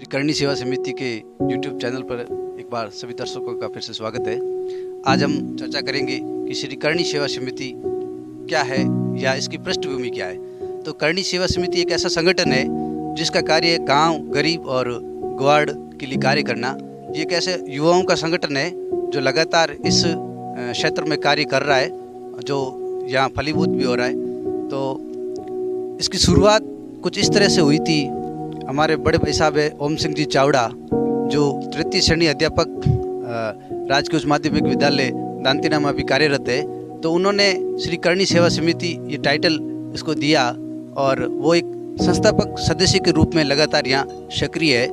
श्री करणी सेवा समिति के YouTube चैनल पर एक बार सभी दर्शकों का फिर से स्वागत है। आज हम चर्चा करेंगे कि श्री करणी सेवा समिति क्या है या इसकी पृष्ठभूमि क्या है। तो करणी सेवा समिति एक ऐसा संगठन है जिसका कार्य गांव, गरीब और ग्वाड़ के लिए कार्य करना। ये एक ऐसे युवाओं का संगठन है जो लगातार इस क्षेत्र में कार्य कर रहा है, जो यहाँ फलीभूत भी हो रहा है। तो इसकी शुरुआत कुछ इस तरह से हुई थी। हमारे बड़े भाई साहब है ओम सिंह जी चावड़ा, जो तृतीय श्रेणी अध्यापक राजकीय उच्च माध्यमिक विद्यालय दांतीना में भी कार्यरत है। तो उन्होंने श्री करणी सेवा समिति ये टाइटल इसको दिया और वो एक संस्थापक सदस्य के रूप में लगातार यहाँ सक्रिय है।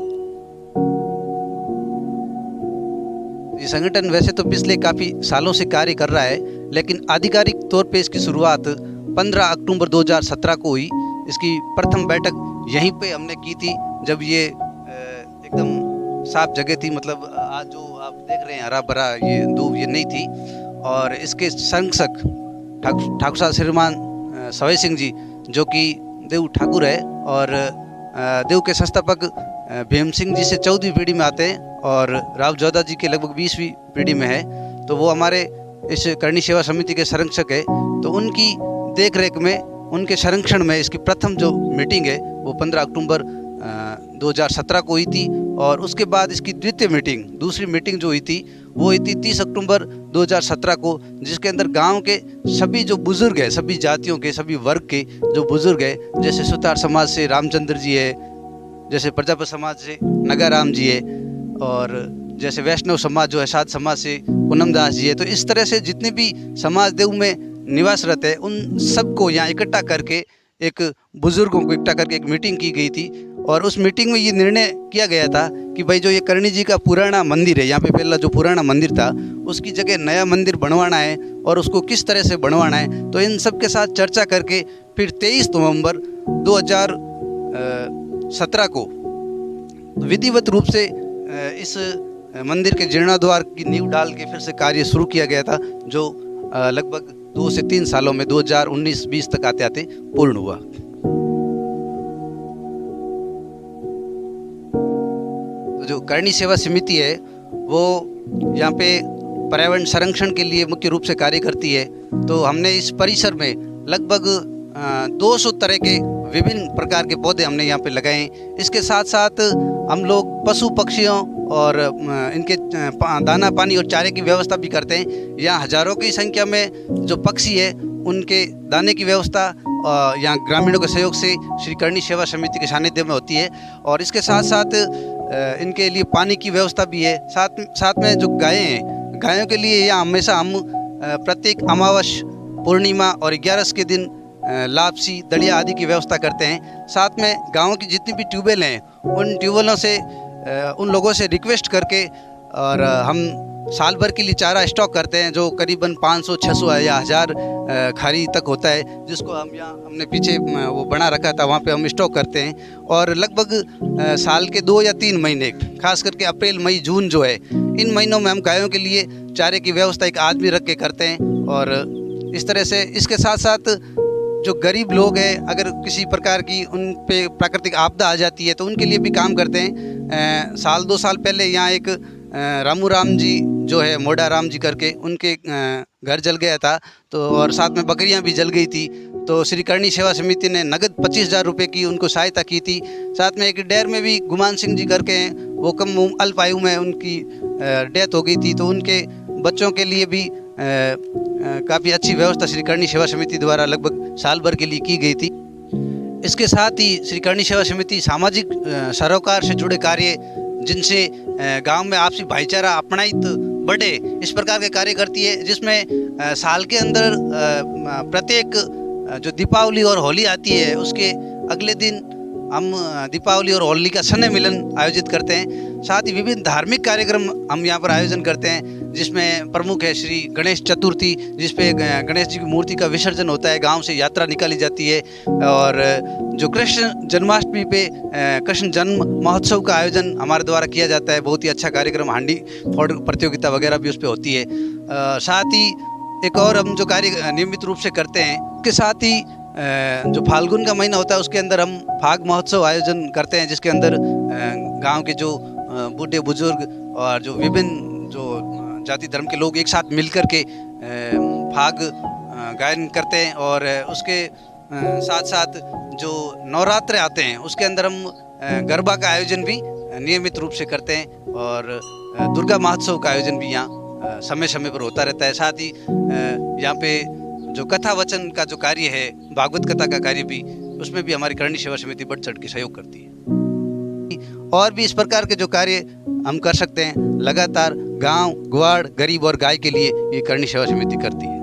ये संगठन वैसे तो पिछले काफ़ी सालों से कार्य कर रहा है, लेकिन आधिकारिक तौर पे इसकी शुरुआत 15 अक्टूबर 2017 को हुई। इसकी प्रथम बैठक यहीं पे हमने की थी, जब ये एकदम साफ जगह थी। मतलब आज जो आप देख रहे हैं हरा भरा ये दूब ये नहीं थी। और इसके संरक्षक ठाकुर साहब श्रीमान सवय सिंह जी, जो कि देव ठाकुर है, और देव के संस्थापक भीम सिंह जी से 14वीं पीढ़ी में आते हैं और राव जोधा जी के लगभग 20वीं पीढ़ी में है। तो वो हमारे इस करणी सेवा समिति के संरक्षक है। तो उनकी देख रेख में, उनके संरक्षण में इसकी प्रथम जो मीटिंग है वो 15 अक्टूबर 2017 को हुई थी। और उसके बाद इसकी द्वितीय मीटिंग, दूसरी मीटिंग जो हुई थी वो हुई थी 30 अक्टूबर 2017 को, जिसके अंदर गांव के सभी जो बुजुर्ग हैं, सभी जातियों के, सभी वर्ग के जो बुजुर्ग हैं, जैसे सुतार समाज से रामचंद्र जी है, जैसे प्रजापति समाज से नगाराम जी है, और जैसे वैष्णव समाज जो है साध समाज से पूनम दास जी है। तो इस तरह से जितने भी समाज देव में निवासरत है उन सबको यहाँ इकट्ठा करके, एक बुजुर्गों को इकट्ठा करके एक मीटिंग की गई थी। और उस मीटिंग में ये निर्णय किया गया था कि भाई जो ये करणी जी का पुराना मंदिर है, यहाँ पे पहला जो पुराना मंदिर था उसकी जगह नया मंदिर बनवाना है और उसको किस तरह से बनवाना है। तो इन सब के साथ चर्चा करके फिर 23 नवंबर 2017 को विधिवत रूप से इस मंदिर के जीर्णोद्धार की नींव डाल के फिर से कार्य शुरू किया गया था, जो लगभग 2 से 3 सालों में 2019-20 तक आते आते पूर्ण हुआ। तो जो करणी सेवा समिति है वो यहाँ पे पर्यावरण संरक्षण के लिए मुख्य रूप से कार्य करती है। तो हमने इस परिसर में लगभग 200 तरह के विभिन्न प्रकार के पौधे हमने यहाँ पे लगाए हैं। इसके साथ साथ हम लोग पशु पक्षियों और इनके दाना पानी और चारे की व्यवस्था भी करते हैं। यहाँ हजारों की संख्या में जो पक्षी है उनके दाने की व्यवस्था यहाँ ग्रामीणों के सहयोग से श्री करणी सेवा समिति के सानिध्य में होती है। और इसके साथ साथ इनके लिए पानी की व्यवस्था भी है। साथ में जो गायें हैं, गायों के लिए यहाँ हमेशा हम प्रत्येक अमावस, पूर्णिमा और 11 के दिन लापसी, दलिया आदि की व्यवस्था करते हैं। साथ में गाँव की जितनी भी ट्यूबवेल हैं उन ट्यूबवेलों से उन लोगों से रिक्वेस्ट करके और हम साल भर के लिए चारा स्टॉक करते हैं, जो करीबन 500, 600 या 1000 खारी तक होता है, जिसको हम यहाँ हमने पीछे वो बना रखा था, वहाँ पे हम स्टॉक करते हैं। और लगभग साल के 2 या 3 महीने, खास करके अप्रैल, मई, जून जो है, इन महीनों में हम गायों के लिए चारे की व्यवस्था एक आदमी रख के करते हैं। और इस तरह से इसके साथ साथ जो गरीब लोग हैं, अगर किसी प्रकार की उन पे प्राकृतिक आपदा आ जाती है तो उनके लिए भी काम करते हैं। साल 2 साल पहले यहाँ एक रामू राम जी जो है, मोड़ा राम जी करके, उनके घर जल गया था। तो और साथ में बकरियां भी जल गई थी। तो श्री करणी सेवा समिति ने नगद 25,000 रुपये की उनको सहायता की थी। साथ में एक डेर में भी गुमान सिंह जी करके हैं, वो कम अल्प आयु में उनकी डेथ हो गई थी। तो उनके बच्चों के लिए भी काफ़ी अच्छी व्यवस्था श्री करणी सेवा समिति द्वारा लगभग साल भर के लिए की गई थी। इसके साथ ही श्री करणी सेवा समिति सामाजिक सरोकार से जुड़े कार्य, जिनसे गांव में आपसी भाईचारा अपनाइत बढ़े, इस प्रकार के कार्य करती है। जिसमें साल के अंदर प्रत्येक जो दीपावली और होली आती है उसके अगले दिन हम दीपावली और होली का स्नेह मिलन आयोजित करते हैं। साथ ही विभिन्न धार्मिक कार्यक्रम हम यहाँ पर आयोजन करते हैं, जिसमें प्रमुख है श्री गणेश चतुर्थी, जिसपे गणेश जी की मूर्ति का विसर्जन होता है, गांव से यात्रा निकाली जाती है। और जो कृष्ण जन्माष्टमी पे कृष्ण जन्म महोत्सव का आयोजन हमारे द्वारा किया जाता है। बहुत ही अच्छा कार्यक्रम, हांडी फोड़ प्रतियोगिता वगैरह भी उस पर होती है। साथ ही एक और हम जो कार्य नियमित रूप से करते हैं, उसके साथ ही जो फाल्गुन का महीना होता है उसके अंदर हम फाग महोत्सव आयोजन करते हैं, जिसके अंदर गांव के जो बूढ़े बुजुर्ग और जो विभिन्न जो जाति धर्म के लोग एक साथ मिलकर के फाग गायन करते हैं। और उसके साथ साथ जो नवरात्र आते हैं उसके अंदर हम गरबा का आयोजन भी नियमित रूप से करते हैं। और दुर्गा महोत्सव का आयोजन भी यहाँ समय समय पर होता रहता है। साथ ही यहाँ पे जो कथा वचन का जो कार्य है, भागवत कथा का कार्य भी, उसमें भी हमारी करणी सेवा समिति बढ़ चढ़ के सहयोग करती है। और भी इस प्रकार के जो कार्य हम कर सकते हैं लगातार गांव, ग्वाड़, गरीब और गाय के लिए ये करणी सेवा समिति करती है।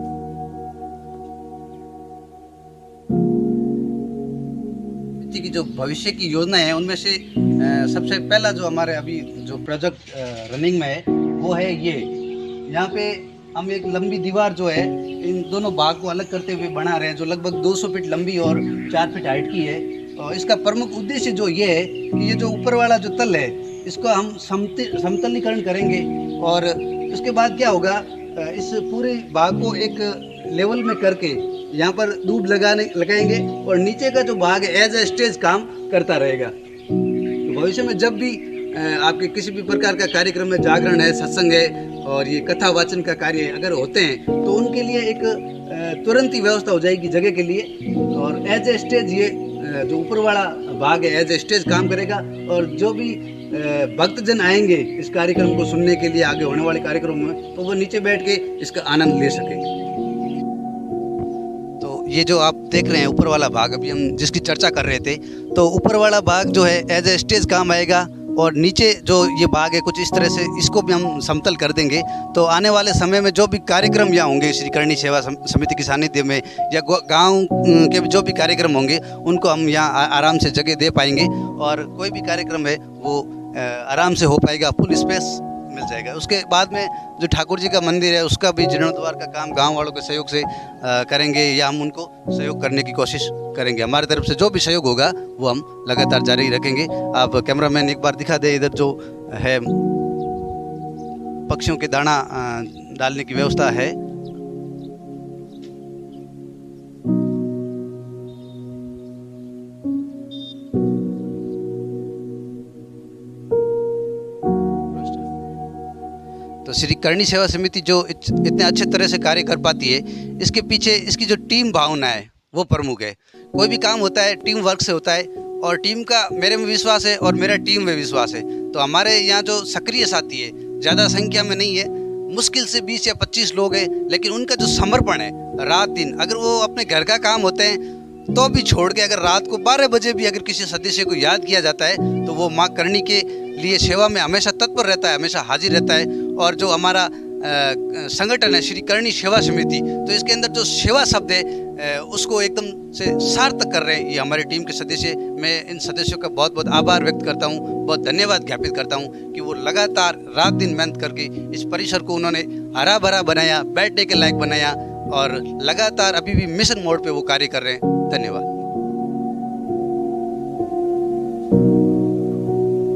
की जो भविष्य की योजना है उनमें से सबसे पहला जो हमारे अभी जो प्रोजेक्ट रनिंग में है वो है ये। यहाँ पे हम एक लंबी दीवार जो है इन दोनों भाग को अलग करते हुए बना रहे हैं, जो लगभग 200 फीट लंबी और 4 फीट हाइट की है। और इसका प्रमुख उद्देश्य जो ये है कि ये जो ऊपर वाला जो तल है इसको हम समतलीकरण करेंगे। और उसके बाद क्या होगा, इस पूरे भाग को एक लेवल में करके यहाँ पर दूब लगाएंगे और नीचे का जो भाग है एज ए स्टेज काम करता रहेगा। तो भविष्य में जब भी आपके किसी भी प्रकार का कार्यक्रम में, जागरण है, सत्संग है और ये कथा वाचन का कार्य अगर होते हैं तो उनके लिए एक तुरंत ही व्यवस्था हो जाएगी जगह के लिए। और एज ए स्टेज ये जो ऊपर वाला भाग है एज ए स्टेज काम करेगा। और जो भी भक्तजन आएंगे इस कार्यक्रम को सुनने के लिए, आगे होने वाले कार्यक्रम में, तो वो नीचे बैठ के इसका आनंद ले सकेंगे। ये जो आप देख रहे हैं ऊपर वाला भाग, अभी हम जिसकी चर्चा कर रहे थे, तो ऊपर वाला भाग जो है एज ए स्टेज काम आएगा। और नीचे जो ये भाग है कुछ इस तरह से इसको भी हम समतल कर देंगे। तो आने वाले समय में जो भी कार्यक्रम यहाँ होंगे श्री करणी सेवा समिति के सानिध्य में, या गांव के जो भी कार्यक्रम होंगे उनको हम यहाँ आराम से जगह दे पाएंगे। और कोई भी कार्यक्रम है वो आराम से हो पाएगा, फुल स्पेस मिल जाएगा। उसके बाद में जो ठाकुर जी का मंदिर है उसका भी जीर्णोद्धार का काम गांव वालों के सहयोग से करेंगे, या हम उनको सहयोग करने की कोशिश करेंगे। हमारी तरफ से जो भी सहयोग होगा वो हम लगातार जारी रखेंगे। आप कैमरामैन एक बार दिखा दे, इधर जो है पक्षियों के दाना डालने की व्यवस्था है। तो श्री करणी सेवा समिति जो इतने अच्छे तरह से कार्य कर पाती है, इसके पीछे इसकी जो टीम भावना है वो प्रमुख है। कोई भी काम होता है टीम वर्क से होता है, और टीम का मेरे में विश्वास है और मेरा टीम में विश्वास है। तो हमारे यहाँ जो सक्रिय साथी है ज़्यादा संख्या में नहीं है, मुश्किल से 20 या 25 लोग हैं, लेकिन उनका जो समर्पण है रात दिन, अगर वो अपने घर का काम होते हैं तो भी छोड़ के अगर रात को 12 बजे भी अगर किसी सदस्य को याद किया जाता है तो वो माँ करणी के लिए सेवा में हमेशा तत्पर रहता है, हमेशा हाजिर रहता है। और जो हमारा संगठन है श्री करणी सेवा समिति, तो इसके अंदर जो सेवा शब्द है उसको एकदम से सार्थक कर रहे हैं ये हमारी टीम के सदस्य। मैं इन सदस्यों का बहुत बहुत आभार व्यक्त करता हूँ, बहुत धन्यवाद ज्ञापित करता हूँ कि वो लगातार रात दिन मेहनत करके इस परिसर को उन्होंने हरा भरा बनाया, बैठने के लायक बनाया, और लगातार अभी भी मिशन मोड पे वो कार्य कर रहे हैं। धन्यवाद।